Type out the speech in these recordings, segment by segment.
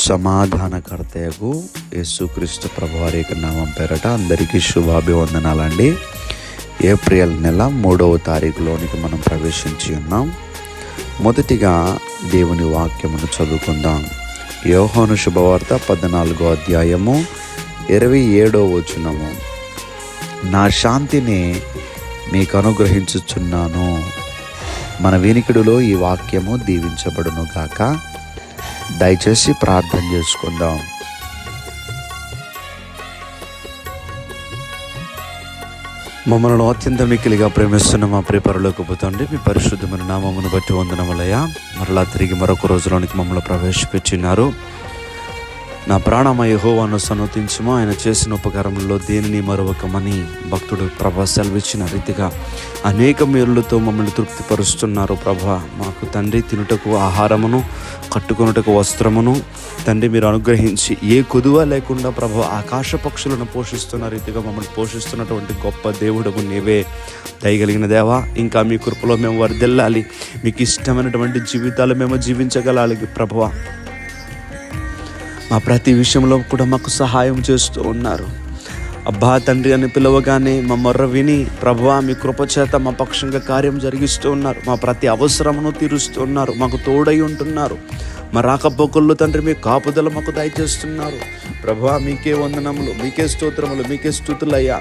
సమాధానకర్తయగు యేసుక్రీస్తు ప్రభువారి యొక్క నామం పేరట అందరికీ శుభాభివందనాలండి. ఏప్రిల్ నెల 3వ తారీఖులోనికి మనం ప్రవేశించి ఉన్నాం. మొదటిగా దేవుని వాక్యమును చదువుకుందాం. యోహాను శుభవార్త 14వ అధ్యాయము 27వ వచనము. నా శాంతిని మీకు అనుగ్రహించుచున్నాను. మన వినికిడిలో ఈ వాక్యము దీవించబడును గాక. దయచేసి ప్రార్థన చేసుకుందాం. మమ్మల్ని అత్యంత మిక్కిలిగా ప్రేమిస్తున్న మా ప్రియ పరలోకపు తండ్రి, మీ పరిశుద్ధమైన నామమును బట్టి వందనములయ్యా. మరలా తిరిగి మరొక రోజులోనికి మమ్మల్ని ప్రవేశపెట్టినారు. నా ప్రాణమ యెహోవాను సన్నతించుము, ఆయన చేసిన ఉపకారములలో దేనిని మరొకమని భక్తుడు ప్రభా సెలవిచ్చిన రీతిగా అనేక మేలులతో మమ్మల్ని తృప్తిపరుస్తున్నారు. ప్రభా మాకు తండ్రి తినుటకు ఆహారమును, కట్టుకొనుటకు వస్త్రమును తండ్రి మీరు అనుగ్రహించి ఏ కొదువ లేకుండా ప్రభా ఆకాశ పక్షులను పోషిస్తున్న రీతిగా మమ్మల్ని పోషిస్తున్నటువంటి గొప్ప దేవుడము నీవే. దయగలిగిన దేవా, ఇంకా మీ కృపలో మేము వర్ధిల్లాలి, మీకు ఇష్టమైనటువంటి జీవితాలు మేము జీవించగలాలి. ప్రభువా మా ప్రతి విషయంలో కూడా మాకు సహాయం చేస్తూ ఉన్నారు. అబ్బా తండ్రి అని పిలవగానే మా మొర్ర విని ప్రభువా మీ కృపచేత మా పక్షంగా కార్యం జరిగిస్తూ ఉన్నారు. మా ప్రతి అవసరమును తీరుస్తూ ఉన్నారు. మాకు తోడై ఉంటున్నారు. మా రాకపోకల్లో తండ్రి మీ కాపుదల మాకు దయచేస్తున్నారు. ప్రభువా మీకే వందనములు, మీకే స్తోత్రములు, మీకే స్తుతులయ్యా.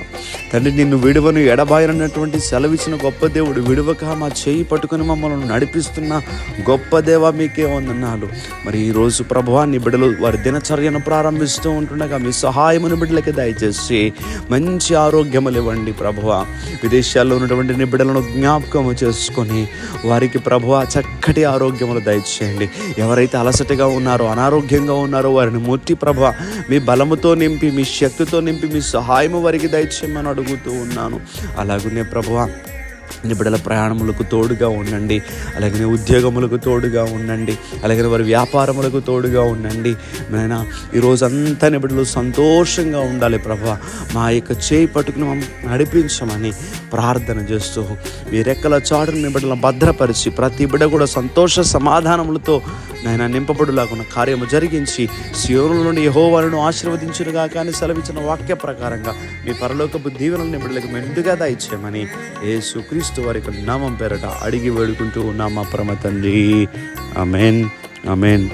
తండ్రి నిన్ను విడువను ఎడబాయనటువంటి సెలవిచ్చిన గొప్ప దేవుడు, విడువక మా చేయి పట్టుకుని మమ్మల్ని నడిపిస్తున్న గొప్ప దేవ మీకే వందనాలు. మరి ఈరోజు ప్రభువా నీ బిడ్డలు వారి దినచర్యను ప్రారంభిస్తూ ఉంటుండగా మీ సహాయమును బిడ్డలకి దయచేసి మంచి ఆరోగ్యములు ఇవ్వండి. ప్రభువా విదేశాల్లో ఉన్నటువంటి నీ బిడ్డలను జ్ఞాపకము చేసుకొని వారికి ప్రభువా చక్కటి ఆరోగ్యములు దయచేయండి. ఎవరైతే అలసటగా ఉన్నారో, అనారోగ్యంగా ఉన్నారో వారిని ముట్టి ప్రభువా మీ బలముతో నింపి, మీ శక్తితో నింపి, మీ సహాయము వారికి దయచేయమని అడుగుతూ ఉన్నాను. అలాగనే ప్రభువా నీ బిడ్డల ప్రయాణములకు తోడుగా ఉండండి. అలాగే ఉద్యోగములకు తోడుగా ఉండండి. అలాగే వారి వ్యాపారములకు తోడుగా ఉండండి. నాయనా ఈరోజంతా నీ బిడ్డలు సంతోషంగా ఉండాలి. ప్రభువా మా యొక్క చేయి పట్టుకుని మమ్మల్ని నడిపించమని ప్రార్థన చేస్తూ మీ రెక్కల చాటును నీ బిడ్డలను భద్రపరిచి ప్రతి బిడ్డ కూడా సంతోష సమాధానములతో నాయన నింపబడులాగున్న కార్యము జరిగించి సియోనులో నుండి యెహోవాను ఆశీర్వదించునుగా కానీ సెలవిచ్చిన వాక్య ప్రకారంగా మీ పరలోకపు దీవెనలు నీ బిడ్డలకు మెండుగా దయచేయమని యేసుక్రీస్తు వారి యొక్క నామం పేరట అడిగి వేడుకుంటూ ఉన్నాం మా పరమ తండ్రి. ఆమేన్, ఆమేన్.